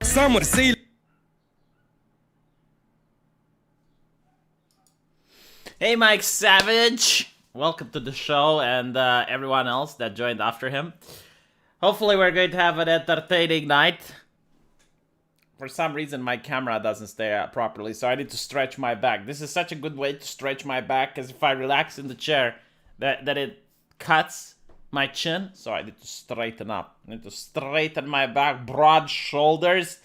Summer sail. Hey, Mike Savage! Welcome to the show and everyone else that joined after him. Hopefully we're going to have an entertaining night. For some reason my camera doesn't stay up properly, so I need to stretch my back. This is such a good way to stretch my back, because if I relax in the chair, that it cuts my chin, so I need to straighten up. I need to straighten my back, broad shoulders,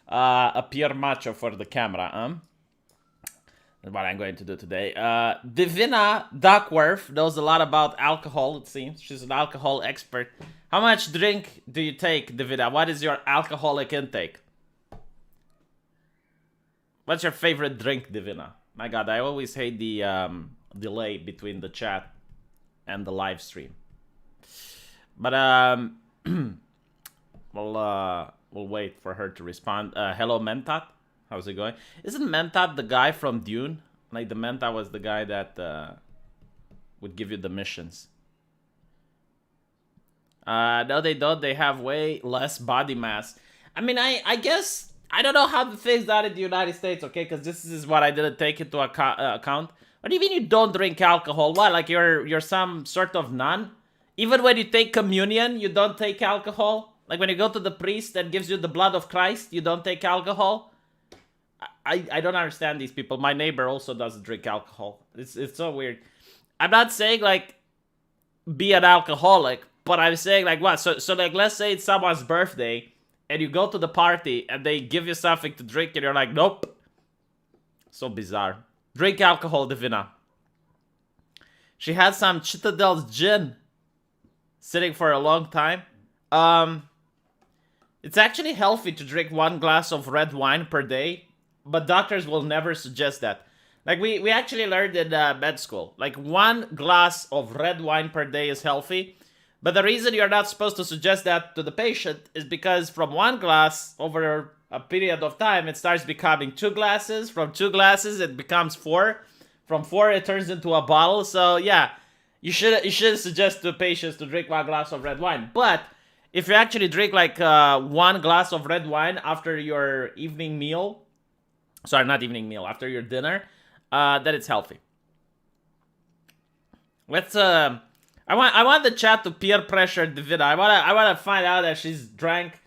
appear macho for the camera, That's what I'm going to do today. Divina Duckworth knows a lot about alcohol, it seems. She's an alcohol expert. How much drink do you take, Divina? What is your alcoholic intake? What's your favorite drink, Divina? My god, I always hate the delay between the chat and the live stream. But we'll wait for her to respond. Hello, Mentat. How's it going? Isn't Mentat the guy from Dune? Like, the Mentat was the guy that would give you the missions. No, they don't. They have way less body mass. I mean, I guess... I don't know how the things are in the United States, okay? Because this is what I didn't take into account. What do you mean you don't drink alcohol? What, like you're some sort of nun? Even when you take communion, you don't take alcohol? Like when you go to the priest that gives you the blood of Christ, you don't take alcohol? I don't understand these people. My neighbor also doesn't drink alcohol. It's so weird. I'm not saying, like, be an alcoholic, but I'm saying, like, what? So like, let's say it's someone's birthday, and you go to the party, and they give you something to drink, and you're like, nope. So bizarre. Drink alcohol, Divina. She had some Citadel's gin sitting for a long time. It's actually healthy to drink 1 glass of red wine per day, but doctors will never suggest that. Like, we actually learned in med school, like 1 glass of red wine per day is healthy. But the reason you're not supposed to suggest that to the patient is because from 1 glass over a period of time, it starts becoming 2 glasses. From 2 glasses, it becomes 4. From 4, it turns into a bottle. So yeah, you should suggest to patients to drink 1 glass of red wine. But if you actually drink like 1 glass of red wine after your evening meal, sorry, not evening meal, after your dinner, then it's healthy. Let's I want the chat to peer pressure Divina. I wanna find out that she's drank.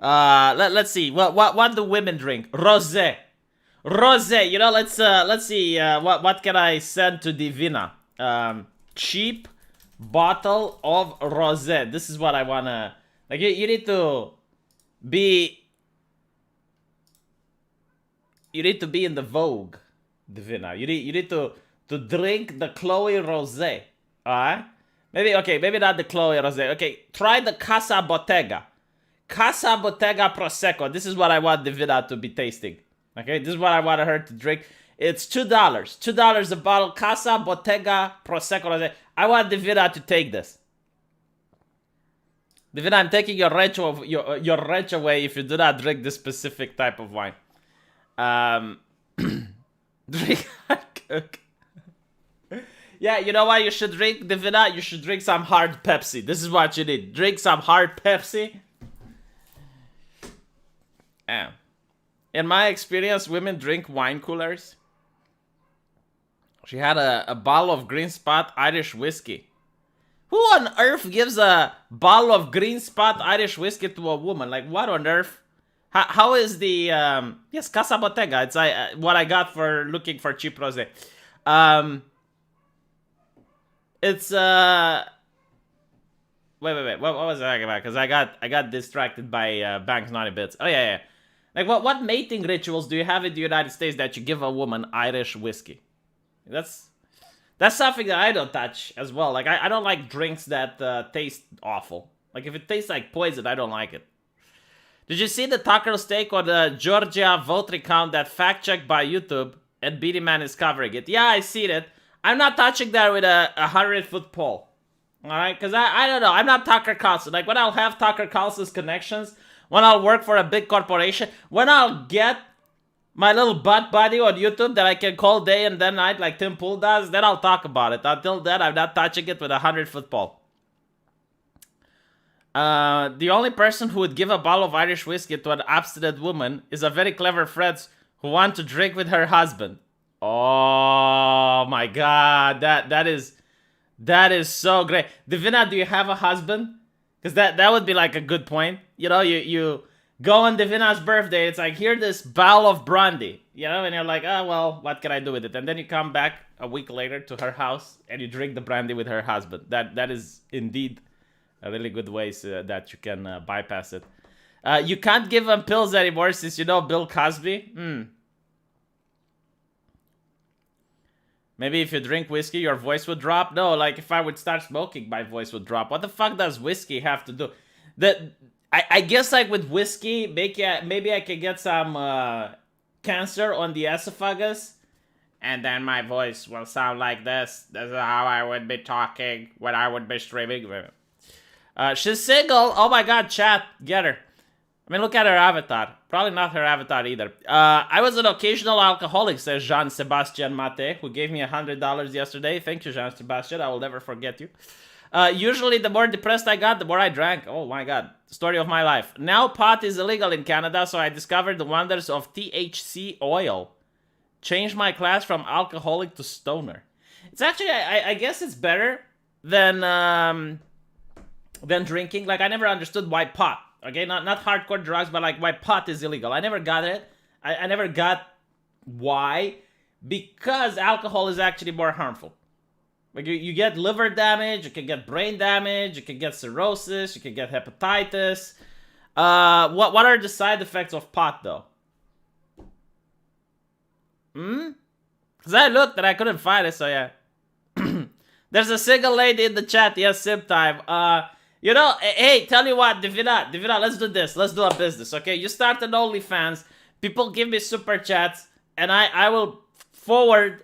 Let's see. What do women drink? Rosé. You know, let's see. What can I send to Divina? Cheap bottle of rosé. This is what I wanna. Like, you need to be. You need to be in the Vogue, Divina. You need to drink the Chloe Rosé. Alright. Maybe not the Chloe Rosé. Okay, try the Casa Bottega. Casa Bottega Prosecco. This is what I want Divina to be tasting. Okay, this is what I want her to drink. It's $2. $2 a bottle. Casa Bottega Prosecco Rosé. I want Divina to take this. Divina, I'm taking your wrench away if you do not drink this specific type of wine. Drink Coke. Yeah, you know what you should drink, Divina? You should drink some hard Pepsi. This is what you need. Drink some hard Pepsi. Yeah. In my experience, women drink wine coolers. She had a bottle of Green Spot Irish whiskey. Who on earth gives a bottle of Green Spot Irish whiskey to a woman? Like, what on earth? How is the... yes, Casa Bottega. It's what I got for looking for cheap rosé. It's wait. What was I talking about? Because I got distracted by Bank's Naughty Bits. Oh yeah. Like what mating rituals do you have in the United States that you give a woman Irish whiskey? That's something that I don't touch as well. Like I don't like drinks that taste awful. Like if it tastes like poison, I don't like it. Did you see the taco steak on the Georgia vote recount that fact checked by YouTube and Beanie Man is covering it? Yeah, I seen it. I'm not touching that with a 100-foot pole. Alright? Because I don't know. I'm not Tucker Carlson. Like, when I'll have Tucker Carlson's connections, when I'll work for a big corporation, when I'll get my little butt buddy on YouTube that I can call day and then night like Tim Pool does, then I'll talk about it. Until then, I'm not touching it with a 100-foot pole. The only person who would give a bottle of Irish whiskey to an abstinent woman is a very clever friend who want to drink with her husband. Oh my god, that is so great. Divina, do you have a husband? Because that would be like a good point. You go on Divina's birthday, it's like, here, this bottle of brandy, and you're like, oh, well, what can I do with it? And then you come back a week later to her house and you drink the brandy with her husband. That is indeed a really good way that you can bypass it. You can't give him pills anymore since you know Bill Cosby. Maybe if you drink whiskey, your voice would drop. No, like if I would start smoking, my voice would drop. What the fuck does whiskey have to do? I guess like with whiskey, maybe I could get some cancer on the esophagus, and then my voice will sound like this. This is how I would be talking when I would be streaming. She's single. Oh my god, chat, get her. I mean, look at her avatar. Probably not her avatar either. I was an occasional alcoholic, says Jean-Sebastian Mate, who gave me $100 yesterday. Thank you, Jean-Sebastian. I will never forget you. Usually, the more depressed I got, the more I drank. Oh my god. Story of my life. Now, pot is illegal in Canada, so I discovered the wonders of THC oil. Changed my class from alcoholic to stoner. It's actually, I guess it's better than drinking. Like, I never understood why pot. Okay, not hardcore drugs, but like why pot is illegal. I never got it. I never got why. Because alcohol is actually more harmful. Like you get liver damage, you can get brain damage, you can get cirrhosis, you can get hepatitis. What are the side effects of pot though? Because I looked and I couldn't find it, so yeah. There's a single lady in the chat. Yes, sim time. Hey, tell you what, Divina, let's do this. Let's do a business, okay? You start an OnlyFans, people give me super chats, and I will forward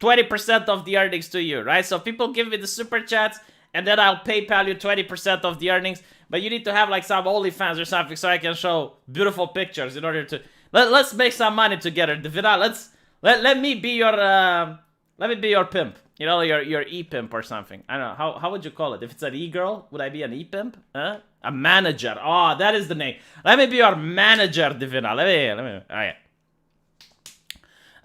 20% of the earnings to you, right? So people give me the super chats, and then I'll PayPal you 20% of the earnings, but you need to have like some OnlyFans or something so I can show beautiful pictures in order to... Let's make some money together, Divina. Let me be your pimp. Your e-pimp or something. I don't know. How would you call it? If it's an e-girl, would I be an e-pimp? Huh? A manager. Oh, that is the name. Let me be your manager, Divina. Let me. Oh,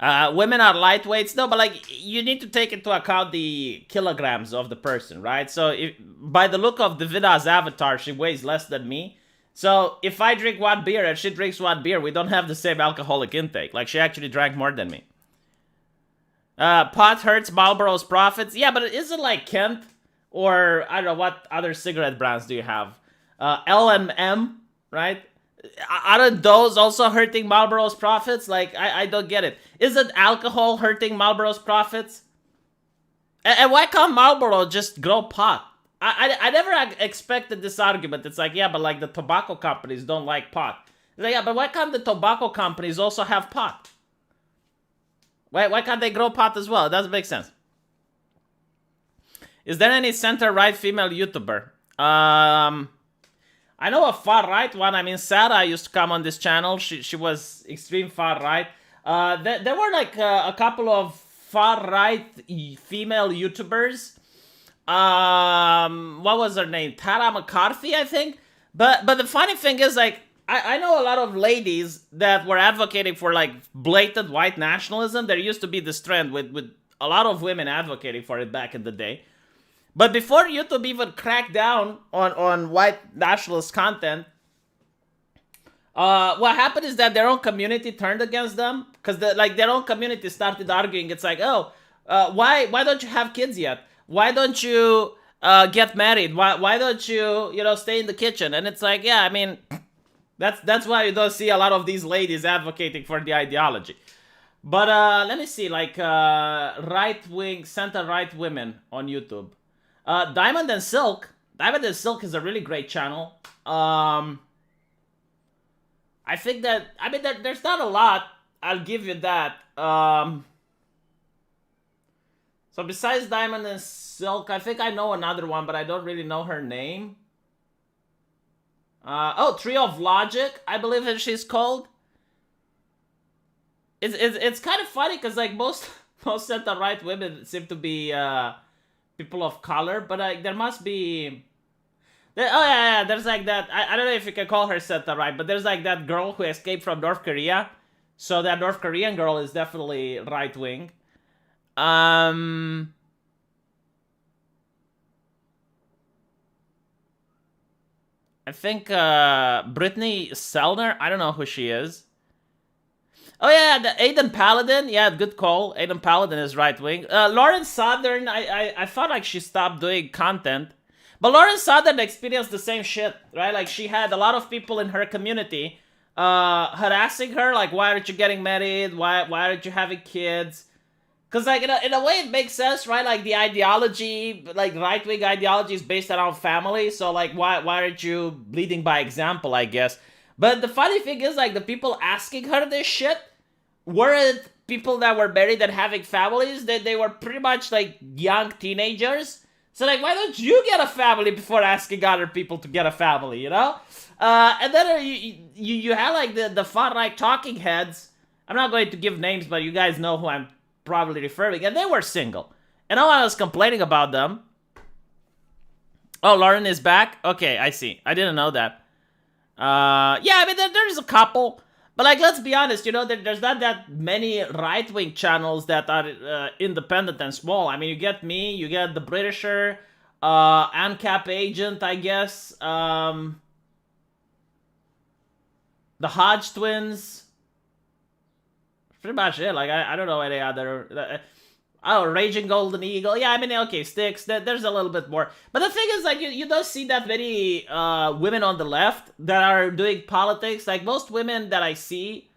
yeah. Women are lightweights. No, but like, you need to take into account the kilograms of the person, right? So, by the look of Divina's avatar, she weighs less than me. So, if I drink one beer and she drinks one beer, we don't have the same alcoholic intake. Like, she actually drank more than me. Pot hurts Marlboro's profits. Yeah, but it isn't like Kent or I don't know what other cigarette brands do you have. L&M, right? Aren't those also hurting Marlboro's profits? Like, I don't get it. Isn't alcohol hurting Marlboro's profits? And why can't Marlboro just grow pot? I never expected this argument. It's like, yeah, but like the tobacco companies don't like pot. It's like, yeah, but why can't the tobacco companies also have pot? Why can't they grow pot as well? It doesn't make sense. Is there any center-right female YouTuber? I know a far-right one. I mean, Sarah used to come on this channel. She was extreme far-right. There were like a couple of far-right female YouTubers. What was her name? Tara McCarthy, I think. But the funny thing is, like, I know a lot of ladies that were advocating for like blatant white nationalism. There used to be this trend with a lot of women advocating for it back in the day. But before YouTube even cracked down on white nationalist content, what happened is that their own community turned against them. Because their own community started arguing. It's like, why don't you have kids yet? Why don't you get married? Why don't you stay in the kitchen? And it's like, yeah, I mean... That's why you don't see a lot of these ladies advocating for the ideology. But let me see, like right-wing, center-right women on YouTube. Diamond and Silk. Diamond and Silk is a really great channel. I think that, I mean, there's not a lot. I'll give you that. So besides Diamond and Silk, I think I know another one, but I don't really know her name. Tree of Logic, I believe that she's called. It's kind of funny because like most center-right women seem to be people of color, but there must be Oh yeah, there's like that. I don't know if you can call her CenterRight, but there's like that girl who escaped from North Korea. So that North Korean girl is definitely right wing. I think Brittany Sellner. I don't know who she is. Oh yeah, the Aiden Paladin. Yeah, good call. Aiden Paladin is right wing. Lauren Southern. I thought like she stopped doing content, but Lauren Southern experienced the same shit, right? Like she had a lot of people in her community harassing her, like, why aren't you getting married? Why aren't you having kids? Because, like, in a way, it makes sense, right? Like, the ideology, like, right-wing ideology is based around family. So, like, why aren't you leading by example, I guess? But the funny thing is, like, the people asking her this shit weren't people that were married and having families. They were pretty much, like, young teenagers. So, like, why don't you get a family before asking other people to get a family, you know? And then you have, like, the far-right talking heads. I'm not going to give names, but you guys know who I'm probably referring, and they were single. And no one was complaining about them. Oh, Lauren is back? Okay, I see. I didn't know that. Yeah, I mean, there's a couple. But, like, let's be honest, you know, there's not that many right-wing channels that are independent and small. I mean, you get me, you get the Britisher, ANCAP agent, I guess, the Hodge Twins. Pretty much it. Like, I don't know any other... Raging Golden Eagle. Yeah, I mean, okay, Sticks. There's a little bit more. But the thing is, like, you don't see that many women on the left that are doing politics. Like, most women that I see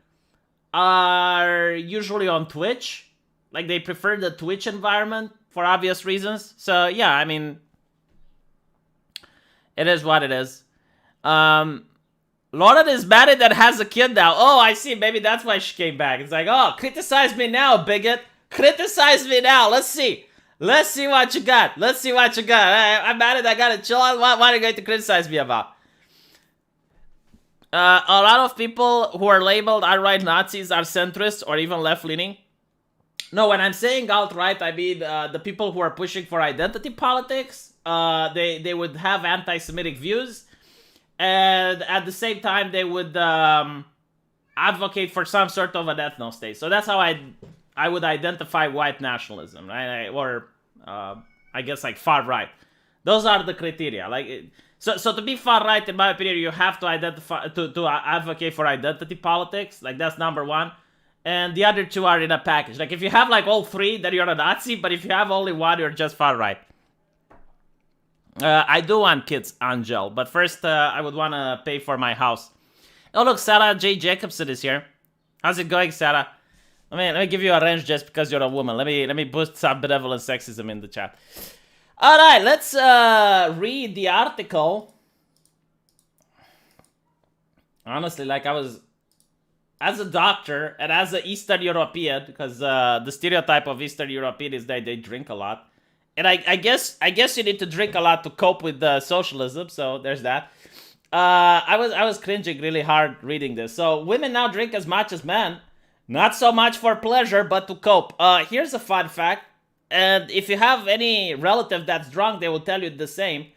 are usually on Twitch. Like, they prefer the Twitch environment for obvious reasons. So, yeah, I mean, it is what it is. Lauren is married and has a kid now. Oh, I see. Maybe that's why she came back. It's like, oh, criticize me now, bigot. Criticize me now. Let's see. Let's see what you got. Let's see what you got. I'm married. I gotta chill out. What are you going to criticize me about? A lot of people who are labeled alt-right Nazis are centrist or even left-leaning. No, when I'm saying alt-right, I mean the people who are pushing for identity politics. They would have anti-Semitic views. And at the same time, they would advocate for some sort of an ethno-state. So that's how I would identify white nationalism, right? Or I guess like far right. Those are the criteria. Like so to be far right, in my opinion, you have to identify to advocate for identity politics. Like that's number one, and the other two are in a package. Like if you have like all three, then you're a Nazi. But if you have only one, you're just far right. I do want kids, Angel, but first I would want to pay for my house. Oh look, Sarah J. Jacobson is here. How's it going, Sarah? Let me give you a wrench just because you're a woman. Let me boost some benevolent sexism in the chat. All right, let's read the article. Honestly, like I was, as a doctor and as an Eastern European, because the stereotype of Eastern European is that they drink a lot. And I guess you need to drink a lot to cope with socialism. So there's that. I was cringing really hard reading this. So women now drink as much as men, not so much for pleasure, but to cope. Here's a fun fact, and if you have any relative that's drunk, they will tell you the same.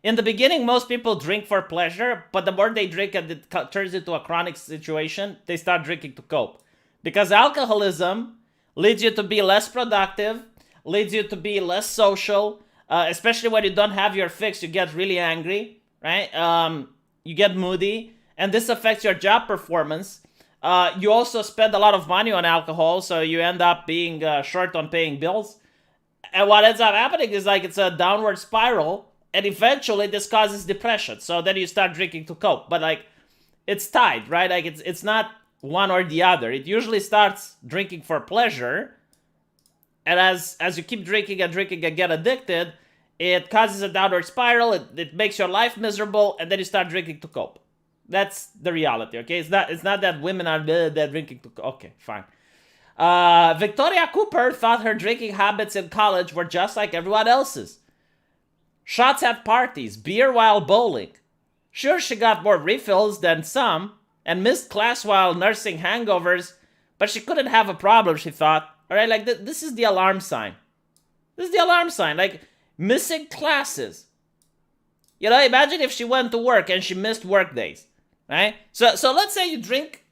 In the beginning, most people drink for pleasure, but the more they drink and it turns into a chronic situation, they start drinking to cope, because alcoholism leads you to be less productive. Leads you to be less social, especially when you don't have your fix. You get really angry, right? You get moody, and this affects your job performance. You also spend a lot of money on alcohol, so you end up being short on paying bills. And what ends up happening is like it's a downward spiral, and eventually this causes depression. So then you start drinking to cope, but like it's tied, right? Like it's not one or the other. It usually starts drinking for pleasure. And as you keep drinking and get addicted, it causes a downward spiral. It makes your life miserable, and then you start drinking to cope. That's the reality, okay? It's not that women are they're drinking to cope. Okay, fine. Victoria Cooper thought her drinking habits in college were just like everyone else's. Shots at parties, beer while bowling. Sure, she got more refills than some, and missed class while nursing hangovers, but she couldn't have a problem, she thought. Alright, like, this is the alarm sign. This is the alarm sign. Like, missing classes. You know, imagine if she went to work and she missed work days, right? So let's say you drink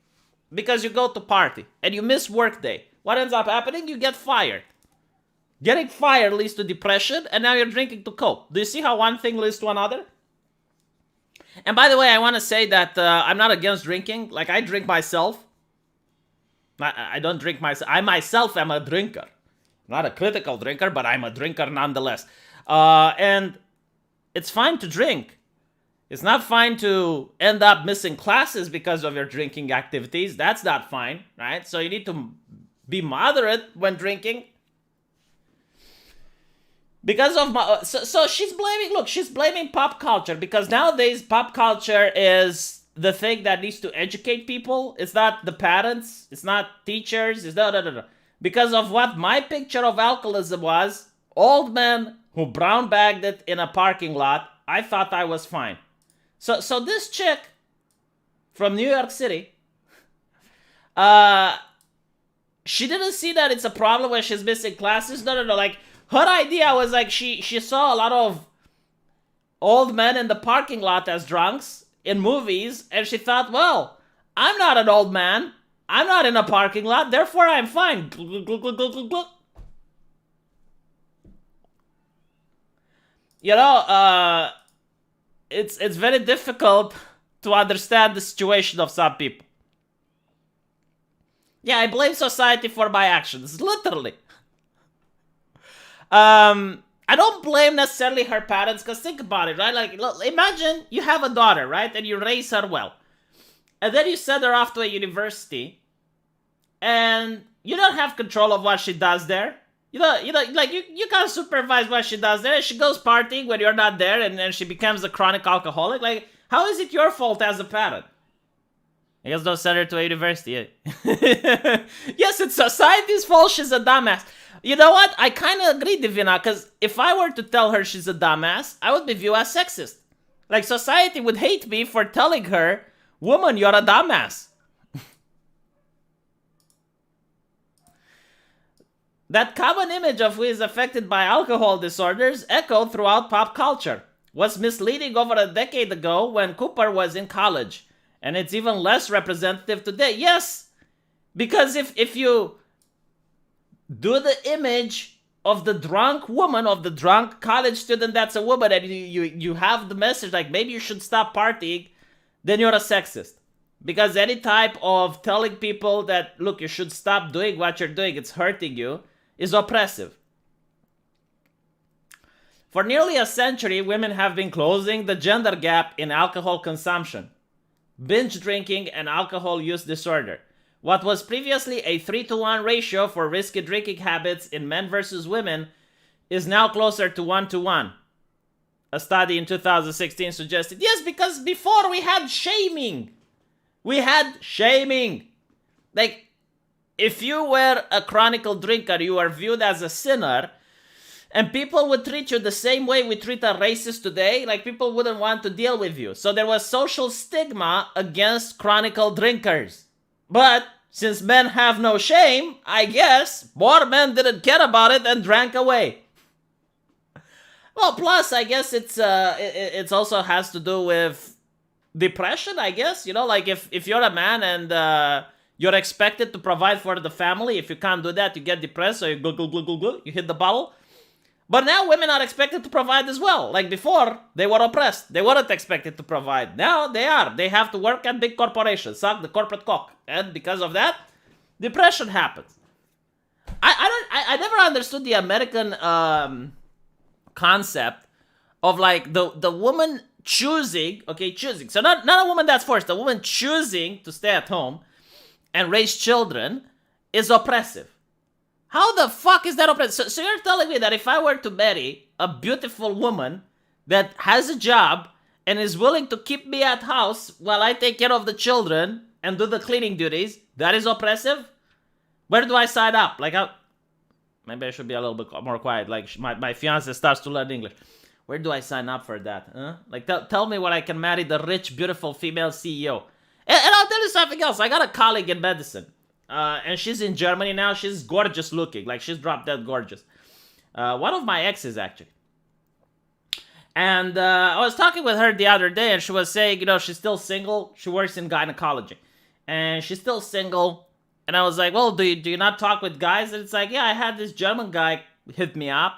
because you go to party and you miss work day. What ends up happening? You get fired. Getting fired leads to depression, and now you're drinking to cope. Do you see how one thing leads to another? And by the way, I want to say that I'm not against drinking. Like, I drink myself. I don't drink myself. I myself am a drinker. Not a critical drinker, but I'm a drinker nonetheless. And it's fine to drink. It's not fine to end up missing classes because of your drinking activities. That's not fine, right? So you need to be moderate when drinking. Because of my... So she's blaming... Look, she's blaming pop culture. Because nowadays, pop culture is the thing that needs to educate people. It's not the parents. It's not teachers. It's no. Because of what my picture of alcoholism was, old men who brown bagged it in a parking lot, I thought I was fine. So this chick from New York City, she didn't see that it's a problem when she's missing classes. No. Like, her idea was like she saw a lot of old men in the parking lot as drunks in movies, and she thought, well, I'm not an old man. I'm not in a parking lot, therefore I'm fine. You know, it's very difficult to understand the situation of some people. Yeah, I blame society for my actions, literally. I don't blame necessarily her parents, because think about it, right? Like, look, imagine you have a daughter, right? And you raise her well. And then you send her off to a university, and you don't have control of what she does there. You can't supervise what she does there. She goes partying when you're not there, and then she becomes a chronic alcoholic. Like, how is it your fault as a parent? I guess don't send her to a university. Yes, it's society's fault. She's a dumbass. You know what? I kind of agree, Divina, because if I were to tell her she's a dumbass, I would be viewed as sexist. Like, society would hate me for telling her, woman, you're a dumbass. That common image of who is affected by alcohol disorders echoed throughout pop culture. Was misleading over a decade ago when Cooper was in college. And it's even less representative today. Yes, because if you do the image of the drunk woman, of the drunk college student that's a woman, and you have the message like maybe you should stop partying, then you're a sexist. Because any type of telling people that, look, you should stop doing what you're doing, it's hurting you, is oppressive. For nearly a century, women have been closing the gender gap in alcohol consumption, binge drinking, and alcohol use disorder. What was previously a 3-to-1 ratio for risky drinking habits in men versus women is now closer to 1-to-1. A study in 2016 suggested, yes, because before we had shaming. Like, if you were a chronic drinker, you were viewed as a sinner, and people would treat you the same way we treat a racist today. Like, people wouldn't want to deal with you. So there was social stigma against chronic drinkers. But since men have no shame, I guess more men didn't care about it and drank away. Well, plus, I guess it's also has to do with depression, I guess. You know, like if you're a man and you're expected to provide for the family, if you can't do that, you get depressed, so you go, you hit the bottle. But now women are expected to provide as well. Like before, they were oppressed. They weren't expected to provide. Now they are. They have to work at big corporations, suck the corporate cock. And because of that, depression happens. I never understood the American concept of like the woman choosing. So not a woman that's forced. The woman choosing to stay at home and raise children is oppressive. How the fuck is that oppressive? So you're telling me that if I were to marry a beautiful woman that has a job and is willing to keep me at house while I take care of the children and do the cleaning duties, that is oppressive? Where do I sign up? Like, maybe I should be a little bit more quiet. Like, my fiance starts to learn English. Where do I sign up for that? Huh? Like, tell me where I can marry the rich, beautiful female CEO. And I'll tell you something else. I got a colleague in medicine. And she's in Germany now. She's gorgeous looking. Like, she's drop dead gorgeous. One of my exes, actually. And I was talking with her the other day, and she was saying, she's still single. She works in gynecology, and she's still single. And I was like, well, do you not talk with guys? And it's like, yeah, I had this German guy hit me up.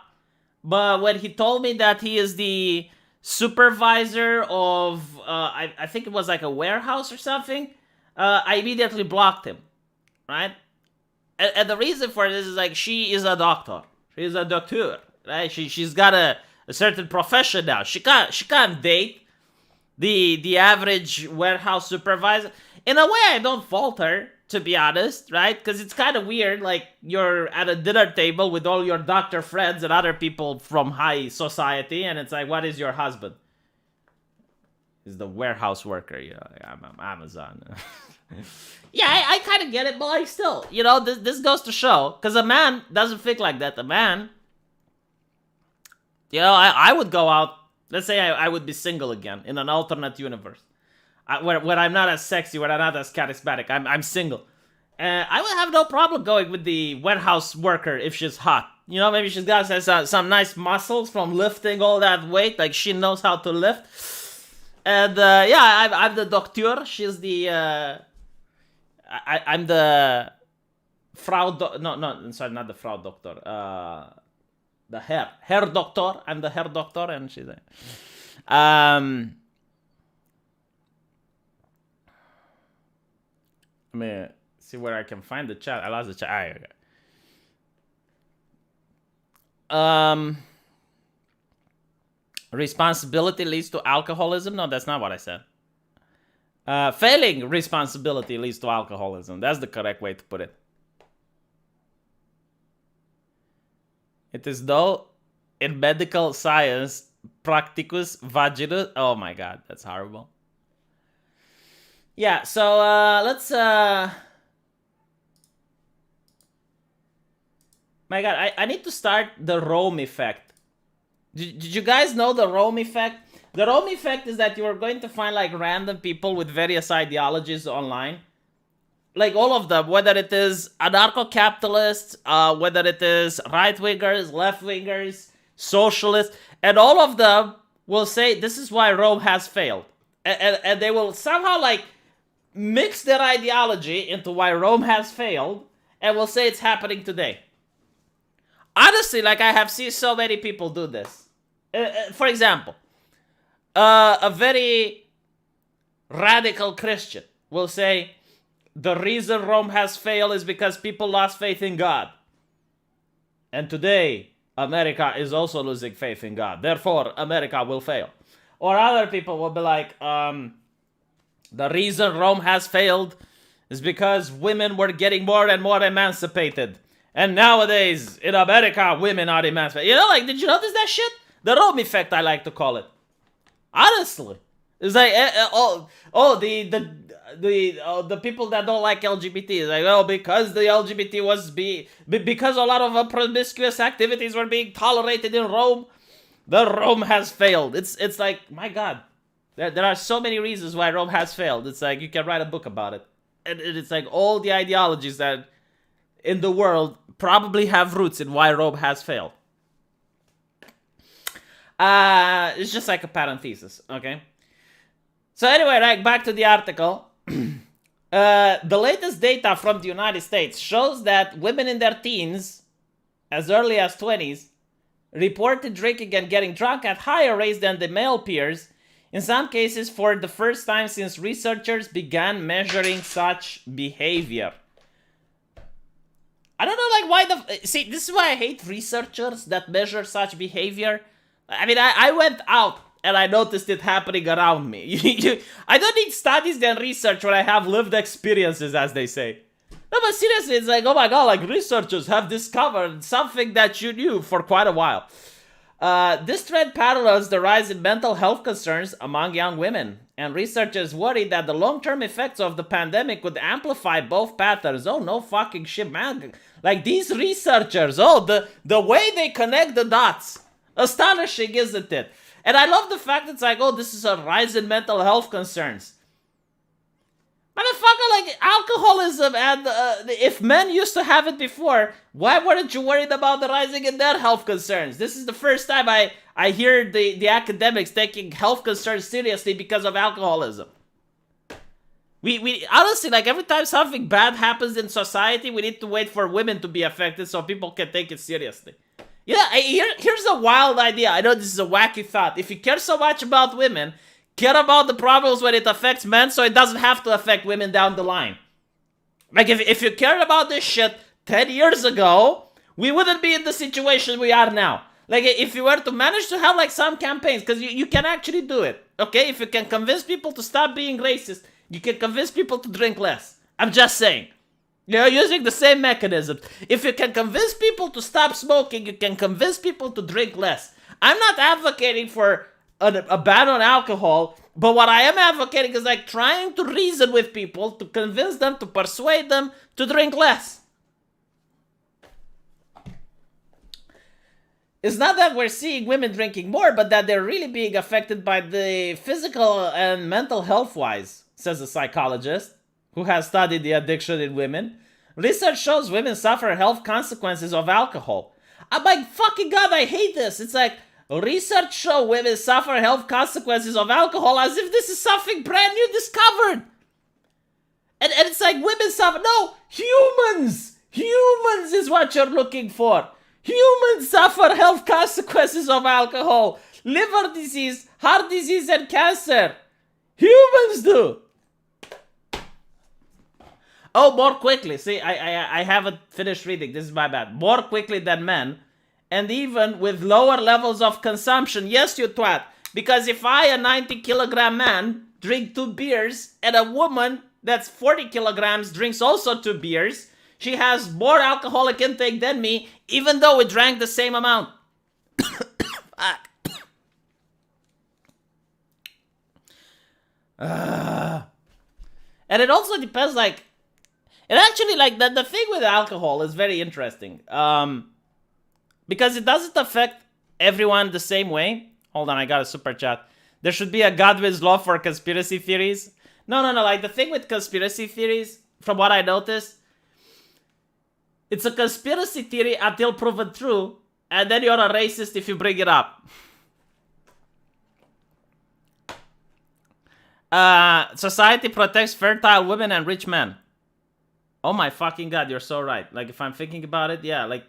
But when he told me that he is the supervisor of, I think it was like a warehouse or something, I immediately blocked him, right? And the reason for this is like, she is a doctor. She is a doctor, right? She's got a certain profession now. She can't date the average warehouse supervisor. In a way, I don't fault her, to be honest, right? Because it's kind of weird, like, you're at a dinner table with all your doctor friends and other people from high society, and it's like, what is your husband? He's the warehouse worker, like, I'm Amazon. Yeah, I kind of get it, but like, still, this goes to show, because a man doesn't think like that. A man, I would go out, let's say I would be single again in an alternate universe. Where I'm not as sexy, where I'm not as charismatic, I'm single. I would have no problem going with the warehouse worker if she's hot. Maybe she's got some nice muscles from lifting all that weight, like she knows how to lift. And I'm the doctor. She's the I'm the sorry, not the Frau Doctor. The hair doctor. I'm the hair doctor, and she's Let me see where I can find the chat. I lost the chat. Okay. Responsibility leads to alcoholism? No, that's not what I said. Failing responsibility leads to alcoholism. That's the correct way to put it. It is though in medical science, practicus vaginus. Oh my god, that's horrible. Yeah, so let's my god, I need to start the Rome effect. Did you guys know the Rome effect? The Rome effect is that you are going to find like random people with various ideologies online. Like all of them, whether it is anarcho-capitalists, whether it is right-wingers, left-wingers, socialists, and all of them will say this is why Rome has failed. And they will somehow like mix their ideology into why Rome has failed, and will say it's happening today. Honestly, like I have seen so many people do this. For example, a very radical Christian will say, the reason Rome has failed is because people lost faith in God. And today, America is also losing faith in God. Therefore, America will fail. Or other people will be like, the reason Rome has failed is because women were getting more and more emancipated. And nowadays, in America, women are emancipated. Like, did you notice that shit? The Rome effect, I like to call it. Honestly. It's like, the people that don't like LGBT is like, because the LGBT was because a lot of promiscuous activities were being tolerated in Rome, the Rome has failed. It's like, my god, there are so many reasons why Rome has failed. It's like, you can write a book about it. And it's like all the ideologies that in the world probably have roots in why Rome has failed. It's just like a parenthesis, okay? So anyway, right, back to the article. The latest data from the United States shows that women in their teens, as early as 20s, reported drinking and getting drunk at higher rates than the male peers, in some cases for the first time since researchers began measuring such behavior. I don't know, like, why see, this is why I hate researchers that measure such behavior. I mean, I went out and I noticed it happening around me. I don't need studies and research when I have lived experiences, as they say. No, but seriously, it's like, oh my god, like, researchers have discovered something that you knew for quite a while. This trend parallels the rise in mental health concerns among young women, and researchers worry that the long-term effects of the pandemic would amplify both patterns. Oh, no fucking shit, man. Like, these researchers, the way they connect the dots. Astonishing, isn't it? And I love the fact it's like, oh, this is a rise in mental health concerns. Motherfucker, like alcoholism, and if men used to have it before, why weren't you worried about the rising in their health concerns? This is the first time I hear the academics taking health concerns seriously because of alcoholism. We honestly, like, every time something bad happens in society, we need to wait for women to be affected so people can take it seriously. Yeah, here's a wild idea. I know this is a wacky thought. If you care so much about women, care about the problems when it affects men so it doesn't have to affect women down the line. Like, if you cared about this shit 10 years ago, we wouldn't be in the situation we are now. Like, if you were to manage to have, like, some campaigns, because you can actually do it, okay? If you can convince people to stop being racist, you can convince people to drink less. I'm just saying. You're using the same mechanism. If you can convince people to stop smoking, you can convince people to drink less. I'm not advocating for a ban on alcohol, but what I am advocating is, like, trying to reason with people to convince them, to persuade them to drink less. It's not that we're seeing women drinking more, but that they're really being affected by the physical and mental health-wise, says a psychologist who has studied the addiction in women. Research shows women suffer health consequences of alcohol. I'm like, fucking God, I hate this. It's like, research show women suffer health consequences of alcohol, as if this is something brand new discovered. And it's like, women suffer. No, humans. Humans is what you're looking for. Humans suffer health consequences of alcohol. Liver disease, heart disease, and cancer. Humans do. Oh, more quickly. See, I haven't finished reading. This is my bad. More quickly than men. And even with lower levels of consumption. Yes, you twat. Because if I, a 90-kilogram man, drink 2 beers, and a woman that's 40 kilograms drinks also 2 beers, she has more alcoholic intake than me, even though we drank the same amount. Fuck. And it also depends, like, it actually, like, the thing with alcohol is very interesting. Because it doesn't affect everyone the same way. Hold on, I got a super chat. There should be a Godwin's law for conspiracy theories. No, like, the thing with conspiracy theories, from what I noticed, it's a conspiracy theory until proven true, and then you're a racist if you bring it up. Society protects fertile women and rich men. Oh my fucking God, you're so right. Like, if I'm thinking about it, yeah, like,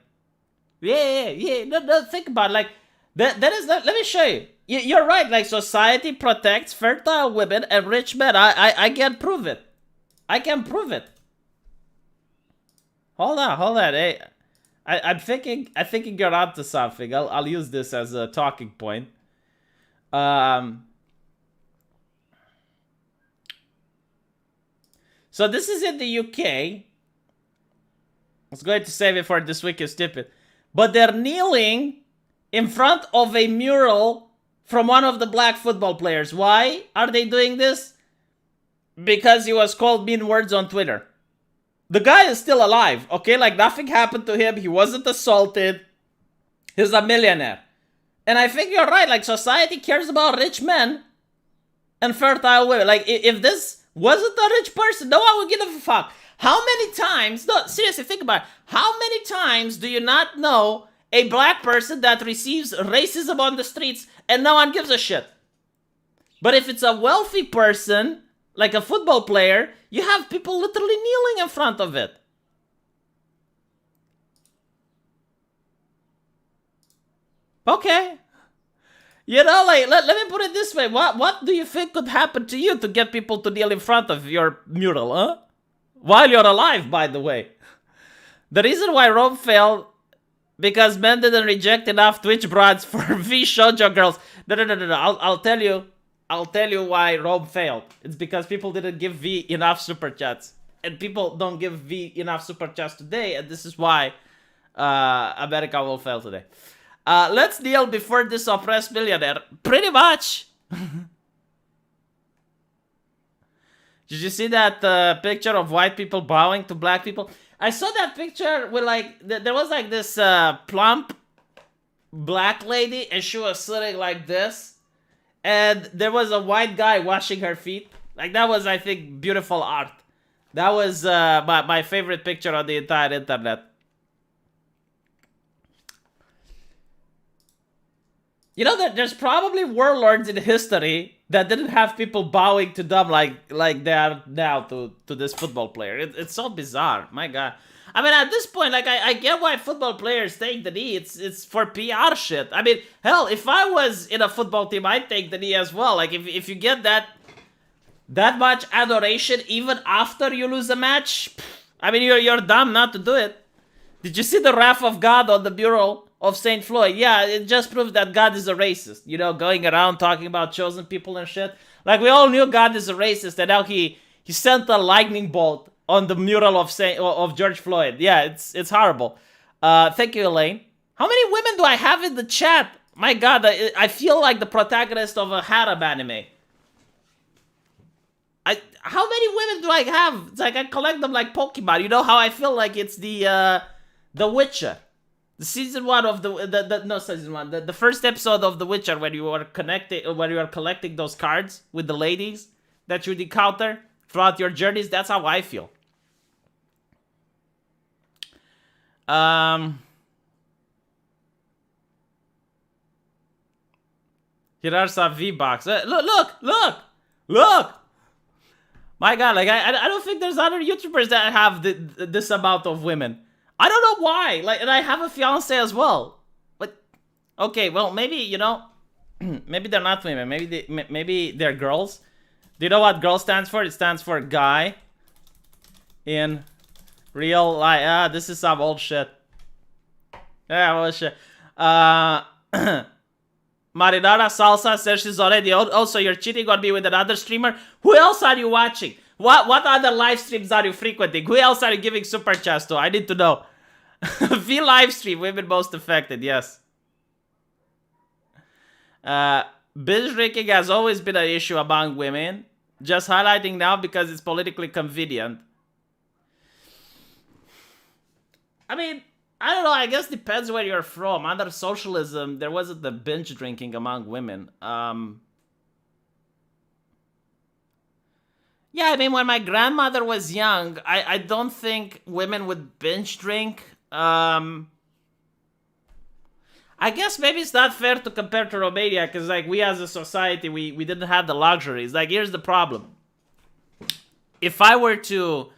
yeah. No, think about it. Like, that is, let me show you. You're right. Like, society protects fertile women and rich men. I can prove it. I can prove it. Hold on. Hey, I'm thinking you're onto something. I'll use this as a talking point. So this is in the UK. I was going to save it for This Week is Stupid. But they're kneeling in front of a mural from one of the black football players. Why are they doing this? Because he was called mean words on Twitter. The guy is still alive, okay? Like, nothing happened to him. He wasn't assaulted. He's a millionaire. And I think you're right. Like, society cares about rich men and fertile women. Like, if this wasn't a rich person, no one would give a fuck. How many times, no, seriously, think about it. How many times do you not know a black person that receives racism on the streets and no one gives a shit? But if it's a wealthy person, like a football player, you have people literally kneeling in front of it. Okay. You know, like, let me put it this way. What do you think could happen to you to get people to kneel in front of your mural, huh? While you're alive, by the way. The reason why Rome failed, because men didn't reject enough Twitch broads for V shoujo girls. No. I'll tell you why Rome failed. It's because people didn't give V enough super chats. And people don't give V enough super chats today, and this is why America will fail today. Let's kneel before this oppressed millionaire. Pretty much. Did you see that picture of white people bowing to black people? I saw that picture with, like, there was, like, this plump black lady, and she was sitting like this. And there was a white guy washing her feet. Like, that was, I think, beautiful art. That was my favorite picture on the entire internet. You know that there's probably warlords in history that didn't have people bowing to them like they are now to this football player. It's so bizarre. My God. I mean, at this point, like, I get why football players take the knee. It's for PR shit. I mean, hell, if I was in a football team, I'd take the knee as well. Like, if you get that much adoration even after you lose a match, I mean, you're dumb not to do it. Did you see the wrath of God on the mural of St. Floyd? Yeah, it just proves that God is a racist. You know, going around talking about chosen people and shit. Like, we all knew God is a racist, and now he sent a lightning bolt on the mural of George Floyd. Yeah, it's horrible. Thank you, Elaine. How many women do I have in the chat? My God, I feel like the protagonist of a harem anime. How many women do I have? It's like I collect them like Pokemon. You know how I feel like it's the Witcher. The season 1 of the first episode of The Witcher, when you are collecting those cards with the ladies that you encounter throughout your journeys. That's how I feel. Here are some V-Bucks. Look! My God, like, I don't think there's other YouTubers that have this amount of women. I don't know why. Like, and I have a fiance as well. But okay, well, maybe, you know, maybe they're not women. Maybe they're girls. Do you know what girl stands for? It stands for guy in real life. This is some old shit. Yeah, well, shit. Marinara Salsa says she's already old. Also, you're cheating on me with another streamer. Who else are you watching? What other live streams are you frequenting? Who else are you giving super chats to? I need to know. V live stream, women most affected, yes. Binge drinking has always been an issue among women. Just highlighting now because it's politically convenient. I mean, I don't know, I guess depends where you're from. Under socialism, there wasn't the binge drinking among women. Yeah, I mean, when my grandmother was young, I don't think women would binge drink. I guess maybe it's not fair to compare to Romania, because, like, we as a society, we didn't have the luxuries. Like, here's the problem. If I were to...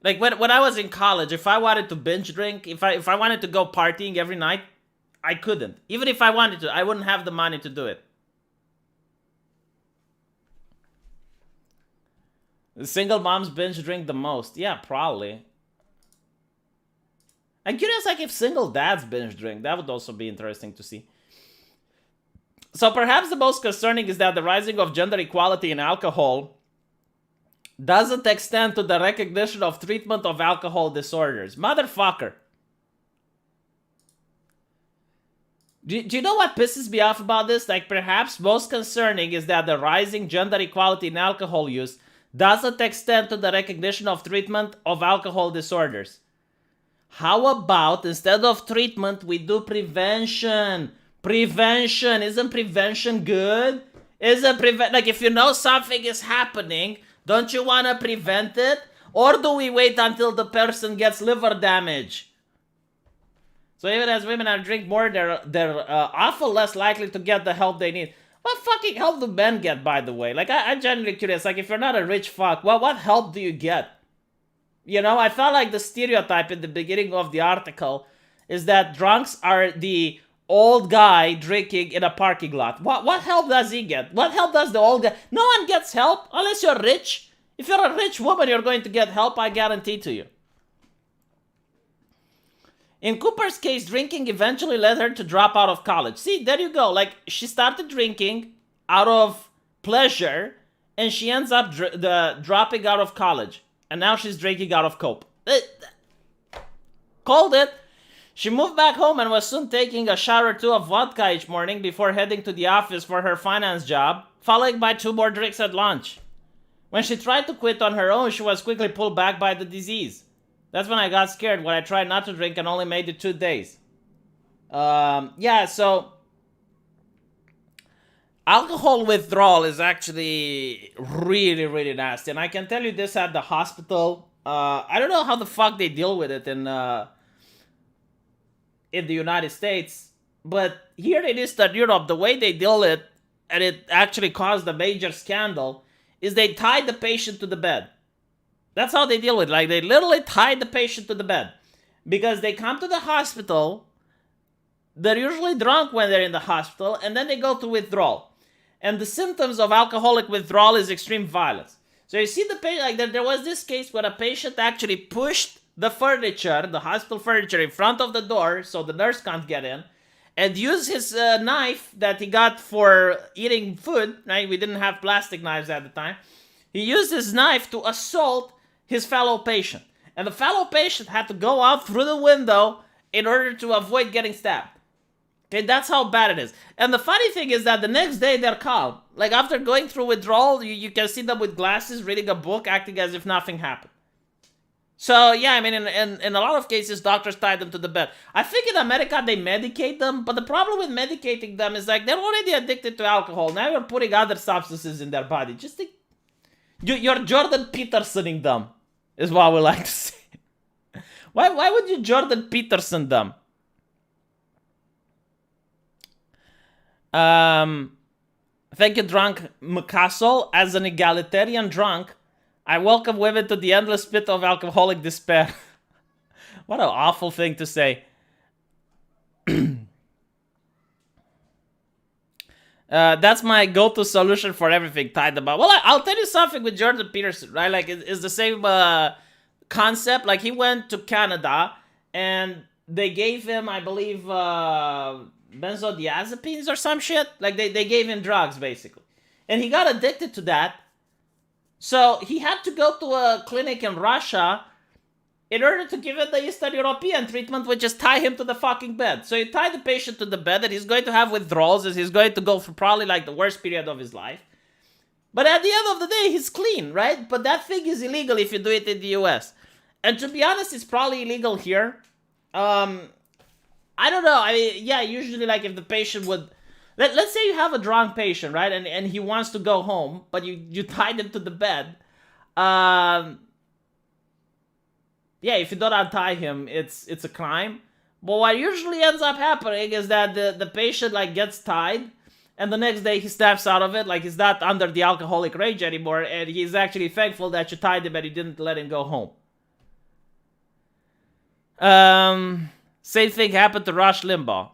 Like, when I was in college, if I wanted to binge drink, if I wanted to go partying every night, I couldn't. Even if I wanted to, I wouldn't have the money to do it. The single moms binge drink the most. Yeah, probably. I'm curious, like, if single dads binge drink. That would also be interesting to see. So perhaps the most concerning is that the rising of gender equality in alcohol doesn't extend to the recognition of treatment of alcohol disorders. Motherfucker. Do you know what pisses me off about this? Like, perhaps most concerning is that the rising gender equality in alcohol use doesn't extend to the recognition of treatment of alcohol disorders. How about, instead of treatment, we do prevention? Prevention. Isn't prevention good? Like, if you know something is happening, don't you want to prevent it? Or do we wait until the person gets liver damage? So even as women are drink more, they're awful less likely to get the help they need. What fucking help do men get, by the way? Like, I'm genuinely curious. Like, if you're not a rich fuck, well, what help do you get? You know, I felt like the stereotype in the beginning of the article is that drunks are the old guy drinking in a parking lot. What help does he get? What help does the old guy? No one gets help unless you're rich. If you're a rich woman, you're going to get help, I guarantee to you. In Cooper's case, drinking eventually led her to drop out of college. See, there you go. Like, she started drinking out of pleasure, and she ends up dropping out of college. And now she's drinking out of cope. Called it. She moved back home and was soon taking a shot or two of vodka each morning before heading to the office for her finance job, followed by 2 more drinks at lunch. When she tried to quit on her own, she was quickly pulled back by the disease. That's when I got scared, when I tried not to drink and only made it 2 days. Yeah, so... alcohol withdrawal is actually really, really nasty. And I can tell you this at the hospital. I don't know how the fuck they deal with it in the United States, but here in Eastern Europe, the way they deal it, and it actually caused a major scandal, is they tie the patient to the bed. That's how they deal with it. Like, they literally tie the patient to the bed. Because they come to the hospital, they're usually drunk when they're in the hospital, and then they go to withdrawal. And the symptoms of alcoholic withdrawal is extreme violence. So you see the patient, like there was this case where a patient actually pushed the furniture, the hospital furniture, in front of the door so the nurse can't get in, and used his knife that he got for eating food, right? We didn't have plastic knives at the time. He used his knife to assault his fellow patient. And the fellow patient had to go out through the window in order to avoid getting stabbed. Okay, that's how bad it is. And the funny thing is that the next day they're calm. Like, after going through withdrawal, you can see them with glasses, reading a book, acting as if nothing happened. So, yeah, I mean, in a lot of cases, doctors tie them to the bed. I think in America, they medicate them, but the problem with medicating them is, like, they're already addicted to alcohol. Now you're putting other substances in their body. Just think, you're Jordan Petersoning them, is what we like to say. Why would you Jordan Peterson them? Thank you, drunk McCastle. As an egalitarian drunk, I welcome women to the endless pit of alcoholic despair. What an awful thing to say. That's my go-to solution for everything. Tied about. Well, I'll tell you something with Jordan Peterson, right? Like, it's the same concept. Like, he went to Canada and they gave him, I believe, benzodiazepines or some shit. Like, they gave him drugs, basically. And he got addicted to that. So he had to go to a clinic in Russia in order to give him the Eastern European treatment, which is tie him to the fucking bed. So you tie the patient to the bed, and he's going to have withdrawals, as he's going to go for probably like the worst period of his life. But at the end of the day, he's clean, right? But that thing is illegal if you do it in the US. And to be honest, it's probably illegal here. I don't know. I mean, yeah, usually, like, if the patient would... Let's say you have a drunk patient, right? And he wants to go home, but you tied him to the bed. Yeah, if you don't untie him, it's a crime. But what usually ends up happening is that the patient, like, gets tied, and the next day he snaps out of it. Like, he's not under the alcoholic rage anymore, and he's actually thankful that you tied him and you didn't let him go home. Same thing happened to Rush Limbaugh.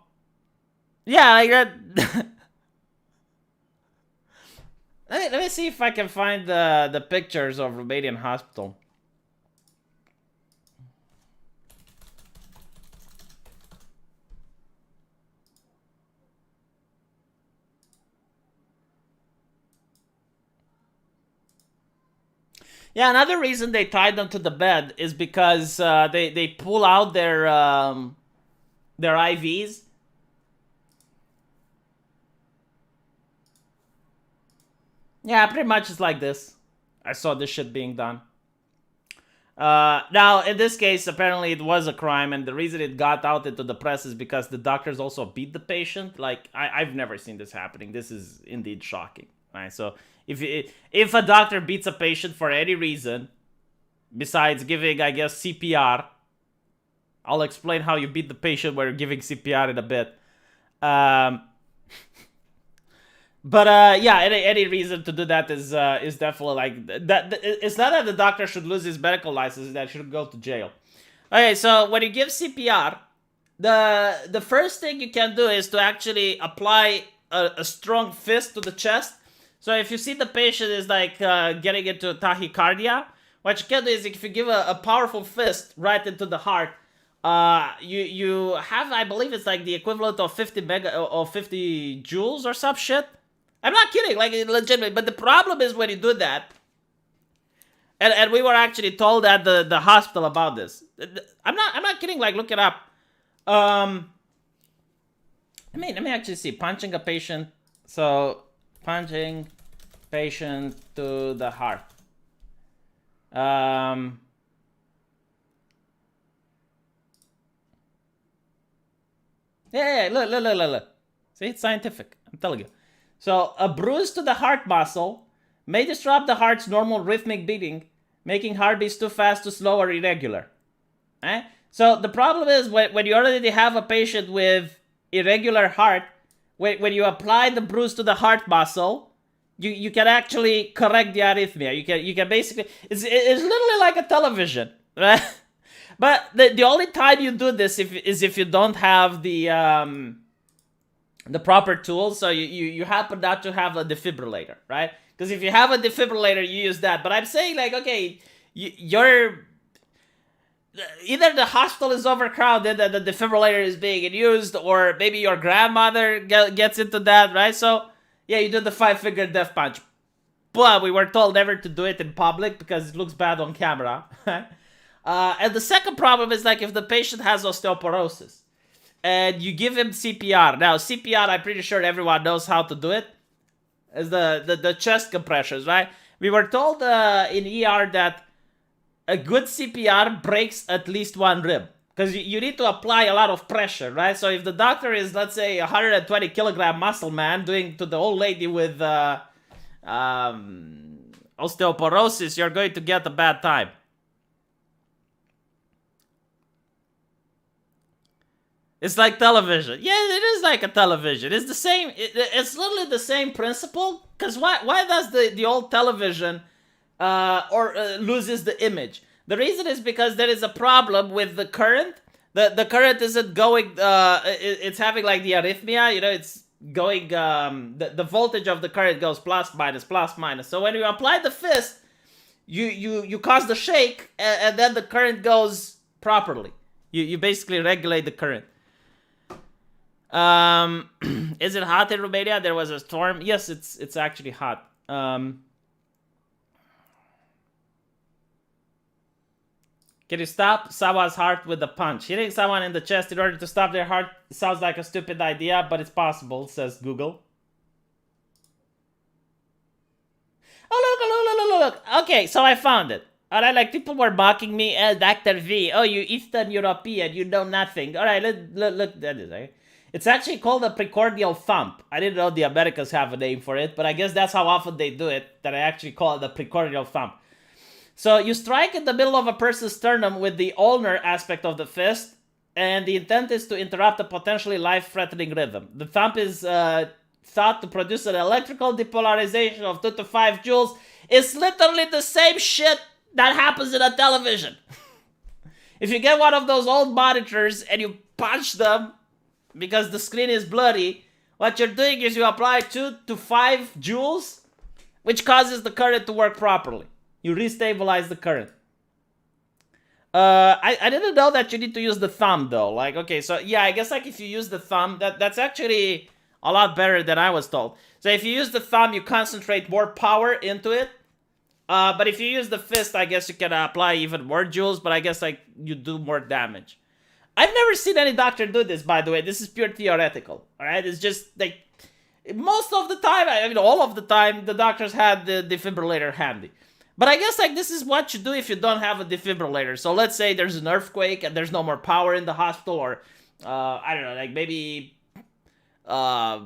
Yeah, like that. let me see if I can find the pictures of Romanian hospital. Yeah, another reason they tied them to the bed is because they pull out their IVs. Yeah, pretty much it's like this. I saw this shit being done. Now, in this case, apparently it was a crime, and the reason it got out into the press is because the doctors also beat the patient. Like, I've never seen this happening. This is indeed shocking. Right? So, if a doctor beats a patient for any reason, besides giving, I guess, CPR, I'll explain how you beat the patient when you're giving CPR in a bit. But yeah, any reason to do that is definitely like that. It's not that the doctor should lose his medical license; that should go to jail. Okay, so when you give CPR, the first thing you can do is to actually apply a strong fist to the chest. So if you see the patient is like getting into tachycardia, what you can do is if you give a powerful fist right into the heart, you have, I believe it's like the equivalent of 50 joules or some shit. I'm not kidding, like, legitimately. But the problem is when you do that, and we were actually told at the hospital about this. I'm not kidding. Like, look it up. Let me actually see. Punching a patient. So punching patient to the heart. Yeah. Look. See, it's scientific. I'm telling you. So a bruise to the heart muscle may disrupt the heart's normal rhythmic beating, making heartbeats too fast, too slow, or irregular. Eh? So the problem is when you already have a patient with irregular heart, when you apply the bruise to the heart muscle, you can actually correct the arrhythmia. You can basically it's literally like a television, right? But the only time you do this is if you don't have the proper tools. So you happen not to have a defibrillator, right? Because if you have a defibrillator, you use that. But I'm saying, like, okay, you're either the hospital is overcrowded and the defibrillator is being used, or maybe your grandmother gets into that, right? So yeah, you do the 5-finger death punch. But we were told never to do it in public because it looks bad on camera. And the second problem is, like, if the patient has osteoporosis and you give him CPR. Now, CPR, I'm pretty sure everyone knows how to do it. Is the chest compressions, right? We were told in ER that a good CPR breaks at least one rib. Because you need to apply a lot of pressure, right? So if the doctor is, let's say, 120 kilogram muscle man doing to the old lady with osteoporosis, you're going to get a bad time. It's like television. Yeah, it is like a television. It's the same. It's literally the same principle. Because why does the old television loses the image? The reason is because there is a problem with the current. The current isn't going. It's having like the arrhythmia. You know, it's going. The voltage of the current goes plus minus plus minus. So when you apply the fist, you cause the shake, and then the current goes properly. You basically regulate the current. Is it hot in Romania? There was a storm. Yes, it's actually hot. Can you stop someone's heart with a punch? Hitting someone in the chest in order to stop their heart sounds like a stupid idea, but it's possible, says Google. Oh, look. Okay, so I found it. Alright, like, people were mocking me, Dr. V. Oh, you Eastern European, you know nothing. Alright, look at this, right? It's actually called a precordial thump. I didn't know the Americans have a name for it, but I guess that's how often they do it, that I actually call it the precordial thump. So you strike in the middle of a person's sternum with the ulnar aspect of the fist, and the intent is to interrupt a potentially life-threatening rhythm. The thump is thought to produce an electrical depolarization of 2 to 5 joules. It's literally the same shit that happens in a television. If you get one of those old monitors and you punch them because the screen is bloody, what you're doing is you apply 2 to 5 joules, which causes the current to work properly. You restabilize the current. I didn't know that you need to use the thumb, though. Like, okay, so yeah, I guess like if you use the thumb, that's actually a lot better than I was told. So if you use the thumb, you concentrate more power into it. But if you use the fist, I guess you can apply even more joules, but I guess like you do more damage. I've never seen any doctor do this, by the way. This is pure theoretical, all right? It's just like most of the time, I mean all of the time, the doctors had the defibrillator handy. But I guess like this is what you do if you don't have a defibrillator. So let's say there's an earthquake and there's no more power in the hospital, or I don't know, like maybe a